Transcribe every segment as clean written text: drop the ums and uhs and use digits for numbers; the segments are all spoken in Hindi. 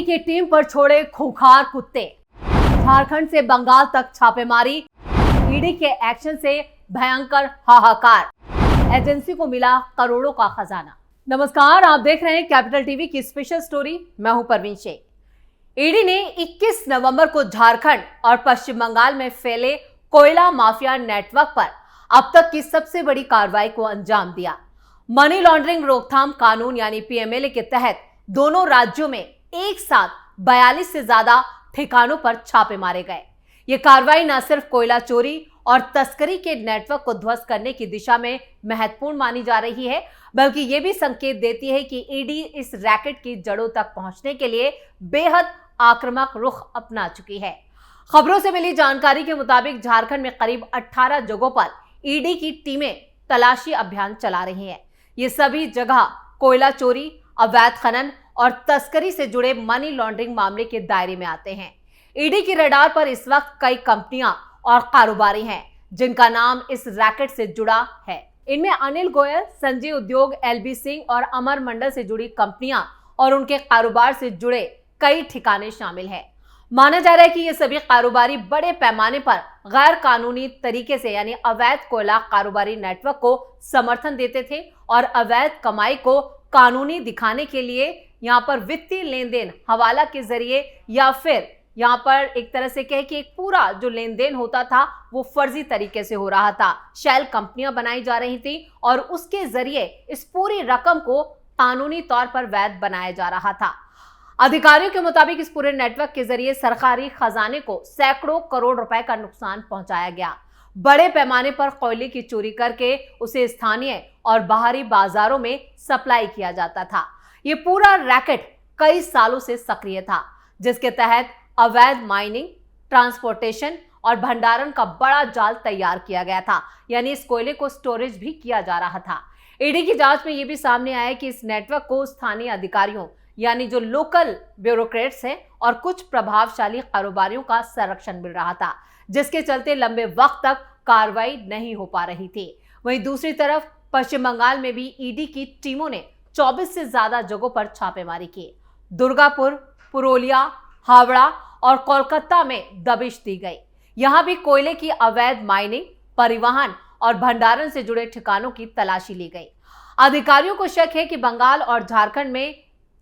ईडी की टीम पर छोड़े खूंखार कुत्ते। झारखंड से बंगाल तक छापेमारी, ईडी के एक्शन से भयंकर हाहाकार। एजेंसी को मिला करोड़ों का खजाना। नमस्कार, आप देख रहे हैं कैपिटल टीवी की स्पेशल स्टोरी। मैं हूं परवीन शेख। ईडी ने 21 नवंबर को झारखंड और पश्चिम बंगाल में फैले कोयला माफिया नेटवर्क पर अब तक की सबसे बड़ी कार्रवाई को अंजाम दिया। मनी लॉन्ड्रिंग रोकथाम कानून यानी पीएमएलए के तहत दोनों राज्यों में एक साथ 42 से ज्यादा ठिकानों पर छापे मारे गए। ये कार्रवाई न सिर्फ कोयला चोरी और तस्करी के नेटवर्क को ध्वस्त करने की दिशा में महत्वपूर्ण मानी जा रही है, बल्कि ये भी संकेत देती है कि ईडी इस रैकेट की जड़ों तक पहुंचने के लिए बेहद आक्रामक रुख अपना चुकी है। खबरों से मिली जानकारी के मुताबिक झारखंड में करीब 18 जगहों पर ईडी की टीमें तलाशी अभियान चला रही हैं। ये सभी जगह कोयला चोरी, अवैध खनन और तस्करी से जुड़े मनी लॉन्ड्रिंग मामले के दायरे में आते हैं। ईडी की रडार पर इस वक्त कई कंपनियां और कारोबारी हैं जिनका नाम इस रैकेट से जुड़ा है। इनमें अनिल गोयल, संजय उद्योग, एलबी सिंह और अमर मंडल से जुड़ी कंपनियां और उनके कारोबार से जुड़े कई ठिकाने शामिल हैं। माना जा रहा है कि ये सभी कारोबारी बड़े पैमाने पर गैर कानूनी तरीके से यानी अवैध कोयला कारोबारी नेटवर्क को समर्थन देते थे और अवैध कमाई को कानूनी दिखाने के लिए यहाँ पर वित्तीय लेन देन हवाला के जरिए या फिर यहाँ पर एक तरह से कहे कि एक पूरा जो लेन देन होता था वो फर्जी तरीके से हो रहा था। शेल कंपनियां बनाई जा रही थी और उसके जरिए इस पूरी रकम को कानूनी तौर पर वैध बनाया जा रहा था। अधिकारियों के मुताबिक इस पूरे नेटवर्क के जरिए सरकारी खजाने को सैकड़ों करोड़ रुपए का नुकसान पहुंचाया गया। बड़े पैमाने पर कोयले की चोरी करके उसे स्थानीय और बाहरी बाजारों में सप्लाई किया जाता था। ये पूरा रैकेट कई सालों से सक्रिय था, जिसके तहत अवैध माइनिंग, ट्रांसपोर्टेशन और भंडारण का बड़ा जाल तैयार किया गया था, यानी इस कोयले को स्टोरेज भी किया जा रहा था। ईडी की जांच में यह भी सामने आया कि इस नेटवर्क को स्थानीय अधिकारियों यानी जो लोकल ब्यूरोक्रेट्स हैं और कुछ प्रभावशाली कारोबारियों का संरक्षण मिल रहा था, जिसके चलते लंबे वक्त तक कार्रवाई नहीं हो पा रही थी। वहीं दूसरी तरफ पश्चिम बंगाल में भी ईडी की टीमों ने 24 से ज्यादा जगहों पर छापेमारी की। दुर्गापुर, पुरुलिया, हावड़ा और कोलकाता में दबिश दी गई। यहां भी कोयले की अवैध माइनिंग, परिवहन और भंडारण से जुड़े ठिकानों की तलाशी ली गई। अधिकारियों को शक है कि बंगाल और झारखंड में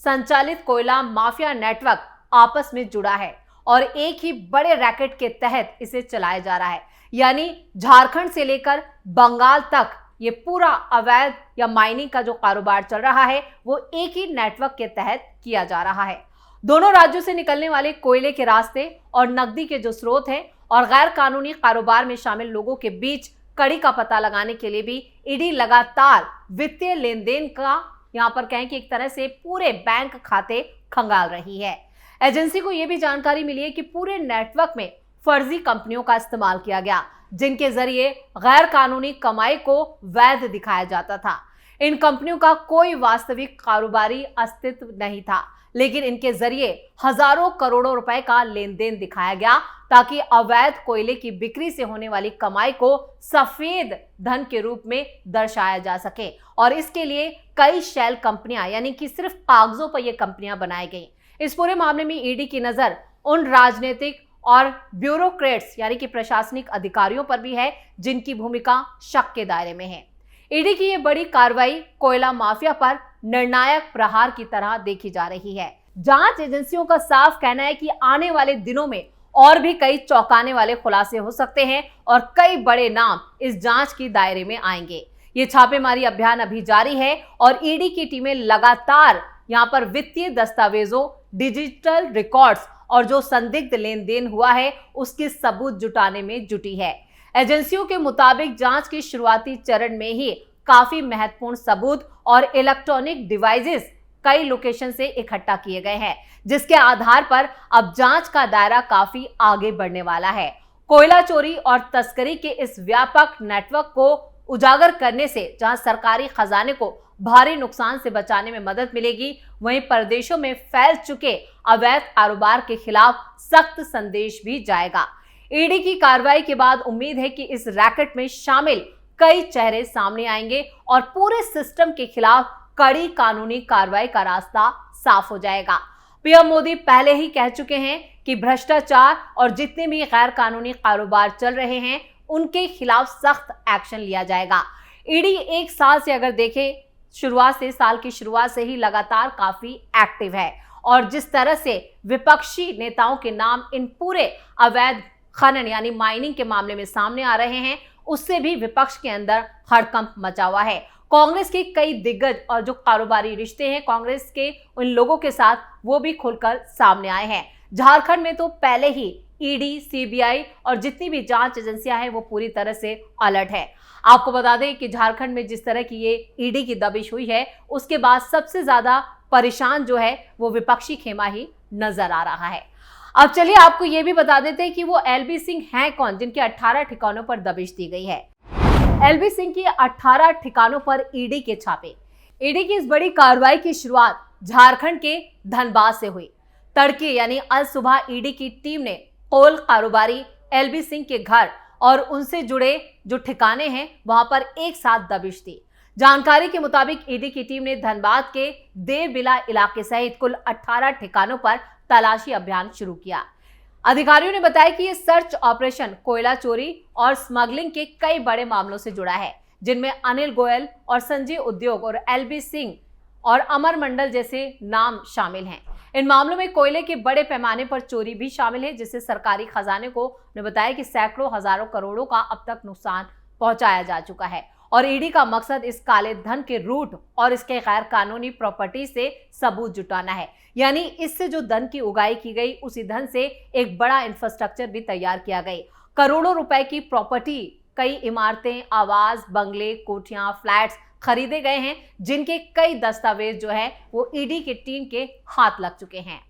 संचालित कोयला माफिया नेटवर्क आपस में जुड़ा है और एक ही बड़े रैकेट के तहत इसे चलाया जा रहा है, यानी झारखंड से लेकर बंगाल तक ये पूरा अवैध या माइनिंग का जो कारोबार चल रहा है वो एक ही नेटवर्क के तहत किया जा रहा है। दोनों राज्यों से निकलने वाले कोयले के रास्ते और नकदी के जो स्रोत हैं और गैर कानूनी कारोबार में शामिल लोगों के बीच कड़ी का पता लगाने के लिए भी ईडी लगातार वित्तीय लेन देन का यहाँ पर कहें कि एक तरह से पूरे बैंक खाते खंगाल रही है। एजेंसी को यह भी जानकारी मिली है कि पूरे नेटवर्क में फर्जी कंपनियों का इस्तेमाल किया गया, जिनके जरिए गैर कानूनी कमाई को वैध दिखाया जाता था। इन कंपनियों का कोई वास्तविक कारोबारी अस्तित्व नहीं था, लेकिन इनके जरिए हजारों करोड़ों रुपए का लेन देन दिखाया गया ताकि अवैध कोयले की बिक्री से होने वाली कमाई को सफेद धन के रूप में दर्शाया जा सके। और इसके लिए कई शेल कंपनियां यानी कि सिर्फ कागजों पर ये कंपनियां बनाई गई। इस पूरे मामले में ईडी की नजर उन राजनीतिक और ब्यूरोक्रेट्स यानी कि प्रशासनिक अधिकारियों पर भी है जिनकी भूमिका शक के दायरे में है। ईडी की ये बड़ी कार्रवाई कोयला माफिया पर निर्णायक प्रहार की तरह देखी जा रही है। जांच एजेंसियों का साफ कहना है कि आने वाले दिनों में और भी कई चौंकाने वाले खुलासे हो सकते हैं और कई बड़े नाम इस जांच की दायरे में आएंगे। ये छापेमारी अभियान अभी जारी है और ईडी की टीमें लगातार यहाँ पर वित्तीय दस्तावेजों, डिजिटल रिकॉर्ड्स और जो संदिग्ध लेन देन हुआ है उसके सबूत जुटाने में जुटी है। एजेंसियों के मुताबिक जांच के शुरुआती चरण में ही काफी महत्वपूर्ण सबूत और इलेक्ट्रॉनिक डिवाइसेस कई लोकेशन से इकट्ठा किए गए हैं, जिसके आधार पर अब जांच का दायरा काफी आगे बढ़ने वाला है। कोयला चोरी और तस्करी के इस व्यापक नेटवर्क को उजागर करने से जहां सरकारी खजाने को भारी नुकसान से बचाने में मदद मिलेगी, वहीं प्रदेशों में फैल चुके अवैध कारोबार के खिलाफ सख्त संदेश भी जाएगा। ईडी की कार्रवाई के बाद उम्मीद है कि इस रैकेट में शामिल कई चेहरे सामने आएंगे और पूरे सिस्टम के खिलाफ कड़ी कानूनी कार्रवाई का रास्ता साफ हो जाएगा। पीएम मोदी पहले ही कह चुके हैं कि भ्रष्टाचार और जितने भी गैर कानूनी कारोबार चल रहे हैं उनके खिलाफ सख्त एक्शन लिया जाएगा। ईडी एक साल से अगर देखें, साल की शुरुआत से ही लगातार काफी एक्टिव है और जिस तरह से विपक्षी नेताओं के नाम इन पूरे अवैध खनन यानी माइनिंग के मामले में सामने आ रहे हैं, उससे भी विपक्ष के अंदर हड़कंप मचा हुआ है। कांग्रेस के कई दिग्गज और जो कारोबारी रिश्ते हैं कांग्रेस के उन लोगों के साथ, वो भी खुलकर सामने आए हैं। झारखंड में तो पहले ही ईडी, सीबीआई और जितनी भी जांच एजेंसियां हैं वो पूरी तरह से अलर्ट है। आपको बता दें कि झारखंड में जिस तरह की ये ईडी की दबिश हुई है, उसके बाद सबसे ज्यादा परेशान जो है वो विपक्षी खेमा ही नजर आ रहा है। अब चलिए आपको ये भी बता देते हैं कि वो एलबी सिंह हैं कौन, जिनके 18 ठिकानों पर दबिश दी गई है। एलबी सिंह की 18 ठिकानों पर ईडी के छापे। ईडी की इस बड़ी कार्रवाई की शुरुआत झारखंड के धनबाद से हुई। तड़के यानी आज सुबह ईडी की टीम ने कोल कारोबारी एलबी सिंह के घर और उनसे जुड़े जो ठिकाने हैं वहां पर एक साथ दबिश दी। जानकारी के मुताबिक ईडी की टीम ने धनबाद के देवबिला इलाके सहित कुल 18 ठिकानों पर तलाशी अभियान शुरू किया। अधिकारियों ने बताया कि यह सर्च ऑपरेशन कोयला चोरी और स्मगलिंग के कई बड़े मामलों से जुड़ा है, जिनमें अनिल गोयल और संजय उद्योग और एलबी सिंह और अमर मंडल जैसे नाम शामिल हैं। इन मामलों में कोयले के बड़े पैमाने पर चोरी भी शामिल है, जिससे सरकारी खजाने को ने बताया कि सैकड़ों हजारों करोड़ों का अब तक नुकसान पहुंचाया जा चुका है और ईडी का मकसद इस काले धन के रूट और इसके गैर कानूनी प्रॉपर्टी से सबूत जुटाना है। यानी इससे जो धन की उगाई की गई, उसी धन से एक बड़ा इंफ्रास्ट्रक्चर भी तैयार किया गया। करोड़ों रुपए की प्रॉपर्टी, कई इमारतें, आवास, बंगले, कोठियां, फ्लैट्स खरीदे गए हैं, जिनके कई दस्तावेज जो है वो ईडी की टीम के हाथ लग चुके हैं।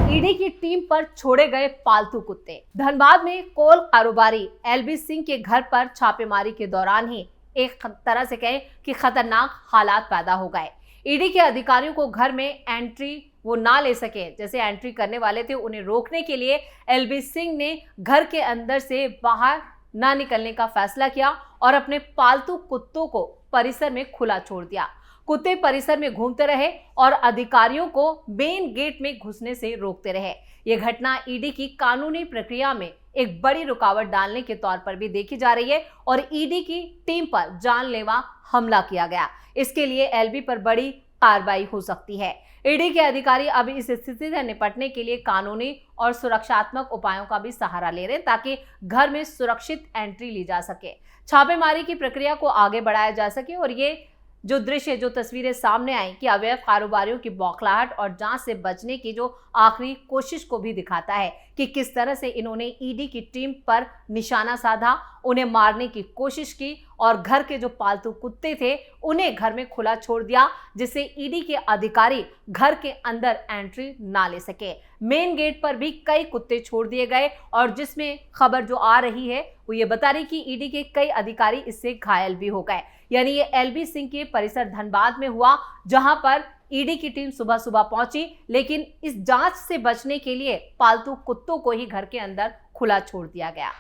ईडी की टीम पर छोड़े गए पालतू कुत्ते। धनबाद में कोल कारोबारी एलबी सिंह के घर पर छापेमारी के दौरान ही एक तरह से कहें कि खतरनाक हालात पैदा हो गए। ईडी के अधिकारियों को घर में एंट्री वो ना ले सके, जैसे एंट्री करने वाले थे उन्हें रोकने के लिए एलबी सिंह ने घर के अंदर से बाहर ना निकलने का फैसला किया और अपने पालतू कुत्तों को परिसर में खुला छोड़ दिया। कुत्ते परिसर में घूमते रहे और अधिकारियों को मेन गेट में घुसने से रोकते रहे। यह घटना ईडी की कानूनी प्रक्रिया में एक बड़ी रुकावट डालने के तौर पर भी देखी जा रही है और ईडी की टीम पर जानलेवा हमला किया गया। इसके लिए एलबी पर बड़ी कार्रवाई हो सकती है। ईडी के अधिकारी अब इस स्थिति से निपटने के लिए कानूनी और सुरक्षात्मक उपायों का भी सहारा ले रहे हैं, ताकि घर में सुरक्षित एंट्री ली जा सके, छापेमारी की प्रक्रिया को आगे बढ़ाया जा सके। और ये जो दृश्य, जो तस्वीरें सामने आई कि अवैध कारोबारियों की बौखलाहट और जांच से बचने की जो आखिरी कोशिश को भी दिखाता है कि किस तरह से इन्होंने ईडी की टीम पर निशाना साधा, उन्हें मारने की कोशिश की और घर के जो पालतू कुत्ते थे उन्हें घर में खुला छोड़ दिया, जिससे ईडी के अधिकारी घर के अंदर एंट्री ना ले सके। मेन गेट पर भी कई कुत्ते छोड़ दिए गए और जिसमें खबर जो आ रही है वो ये बता रही कि ईडी के कई अधिकारी इससे घायल भी हो गए। यानी ये एलबी सिंह के परिसर धनबाद में हुआ, जहां पर ईडी की टीम सुबह सुबह पहुंची, लेकिन इस जांच से बचने के लिए पालतू कुत्तों को ही घर के अंदर खुला छोड़ दिया गया।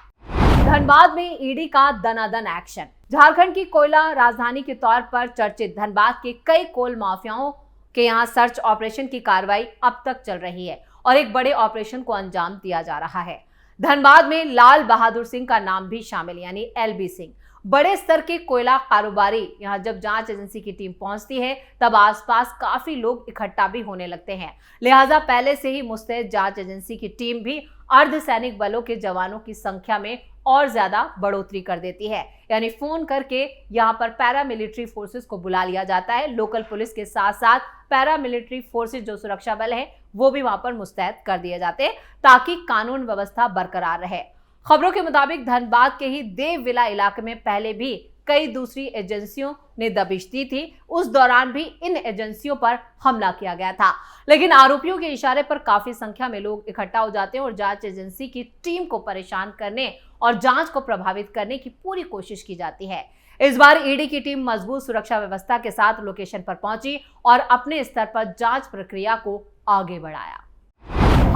धनबाद में ईडी का दनादन एक्शन। झारखंड की कोयला राजधानी के तौर पर चर्चित धनबाद के कई कोल माफियाओं के यहां सर्च ऑपरेशन की कार्रवाई अब तक चल रही है और एक बड़े ऑपरेशन को अंजाम दिया जा रहा है। धनबाद में लाल बहादुर सिंह का नाम भी शामिल, यानी एलबी सिंह। बड़े स्तर के कोयला कारोबारी यहां जब जांच एजेंसी की टीम पहुंचती है तब आसपास काफी लोग इकट्ठा भी होने लगते हैं। लिहाजा पहले से ही मुस्तैद जांच एजेंसी की टीम भी अर्धसैनिक बलों के जवानों की संख्या में और ज्यादा बढ़ोतरी कर देती है। यानी फोन करके यहां पर पैरामिलिट्री फोर्सेस को बुला लिया जाता है। लोकल पुलिस के साथ साथ पैरामिलिट्री फोर्सेस जो सुरक्षा बल है वो भी वहां पर मुस्तैद कर दिए जाते हैं, ताकि कानून व्यवस्था बरकरार रहे। खबरों के मुताबिक धनबाद के ही देवविला इलाके में पहले भी कई दूसरी एजेंसियों ने दबिश दी थी। उस दौरान भी इन एजेंसियों पर हमला किया गया था, लेकिन आरोपियों के इशारे पर काफी संख्या में लोग इकट्ठा हो जाते हैं और जांच एजेंसी की टीम को परेशान करने और जांच को प्रभावित करने की पूरी कोशिश की जाती है। इस बार ईडी की टीम मजबूत सुरक्षा व्यवस्था के साथ लोकेशन पर पहुंची और अपने स्तर पर जांच प्रक्रिया को आगे बढ़ाया।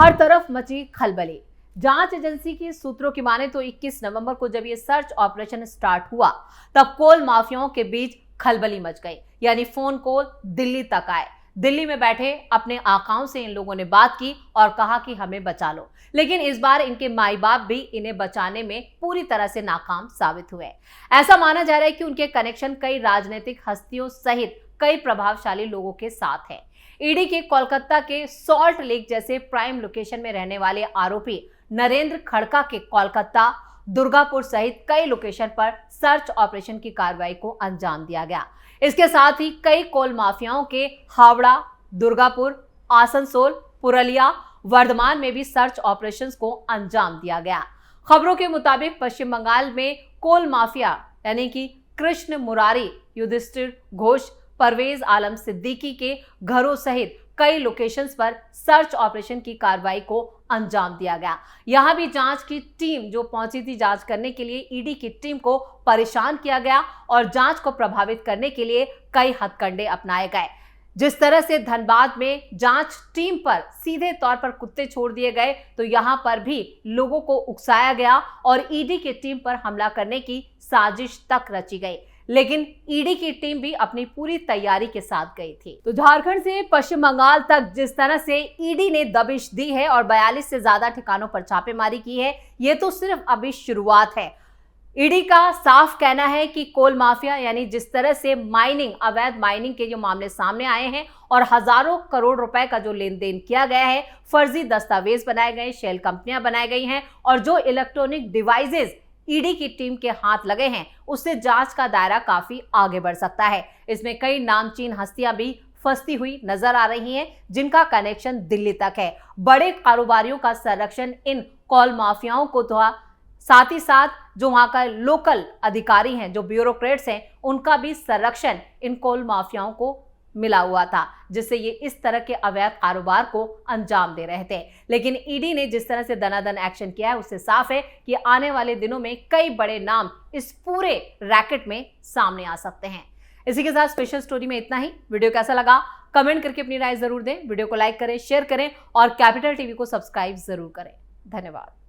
हर तरफ मची खलबली। जांच एजेंसी की सूत्रों की माने तो 21 नवंबर को जब ये सर्च ऑपरेशन स्टार्ट हुआ तब कोल माफियाओं के बीच खलबली मच गई। यानी फोन कॉल दिल्ली तक आए। दिल्ली में बैठे अपने आकाओं से इन लोगों ने बात की और कहा कि हमें बचा लो, लेकिन इस बार इनके माई बाप भी इन्हें बचाने में पूरी तरह से नाकाम साबित हुए। ऐसा माना जा रहा है कि उनके कनेक्शन कई राजनीतिक हस्तियों सहित कई प्रभावशाली लोगों के साथ है। ईडी के कोलकाता के सॉल्ट लेक जैसे प्राइम लोकेशन में रहने वाले आरोपी नरेंद्र खड़का के कोलकाता, दुर्गापुर सहित कई लोकेशन पर सर्च ऑपरेशन की कार्रवाई को अंजाम दिया गया। इसके साथ ही कई कोल माफियाओं के हावड़ा, दुर्गापुर, आसनसोल, पुरुलिया, वर्धमान में भी सर्च ऑपरेशंस को अंजाम दिया गया। खबरों के मुताबिक पश्चिम बंगाल में कोल माफिया यानी कि कृष्ण मुरारी, युधिष्ठिर घोष, परवेज आलम सिद्दीकी के घरों सहित कई लोकेशंस पर सर्च ऑपरेशन की कार्रवाई को अंजाम दिया गया। यहां भी जांच की टीम जो पहुंची थी जांच करने के लिए, ईडी की टीम को परेशान किया गया और जांच को प्रभावित करने के लिए कई हथकंडे अपनाए गए। जिस तरह से धनबाद में जांच टीम पर सीधे तौर पर कुत्ते छोड़ दिए गए, तो यहां पर भी लोगों को उकसाया गया और ईडी की टीम पर हमला करने की साजिश तक रची गई। लेकिन ईडी की टीम भी अपनी पूरी तैयारी के साथ गई थी। तो झारखंड से पश्चिम बंगाल तक जिस तरह से ईडी ने दबिश दी है और 42 से ज्यादा ठिकानों पर छापेमारी की है, ये तो सिर्फ अभी शुरुआत है। ईडी का साफ कहना है कि कोल माफिया यानी जिस तरह से माइनिंग, अवैध माइनिंग के जो मामले सामने आए हैं और हजारों करोड़ रुपए का जो लेन देन किया गया है, फर्जी दस्तावेज बनाए गए, शेल कंपनियां बनाई गई हैं और जो इलेक्ट्रॉनिक डिवाइसेज ईडी की टीम के हाथ लगे हैं, उससे जांच का दायरा काफी आगे बढ़ सकता है। इसमें कई नामचीन हस्तियां भी फंसती हुई नजर आ रही हैं, जिनका कनेक्शन दिल्ली तक है। बड़े कारोबारियों का संरक्षण इन कॉल माफियाओं को तो साथ ही साथ जो वहां का लोकल अधिकारी हैं, जो ब्यूरोक्रेट्स हैं, उनका भी संरक्षण इन कॉल माफियाओं को मिला हुआ था, जिससे ये इस तरह के अवैध कारोबार को अंजाम दे रहे थे। लेकिन ईडी ने जिस तरह से दनादन एक्शन किया है, उससे साफ है कि आने वाले दिनों में कई बड़े नाम इस पूरे रैकेट में सामने आ सकते हैं। इसी के साथ स्पेशल स्टोरी में इतना ही। वीडियो कैसा लगा कमेंट करके अपनी राय जरूर दें। वीडियो को लाइक करें, शेयर करें और कैपिटल टीवी को सब्सक्राइब जरूर करें। धन्यवाद।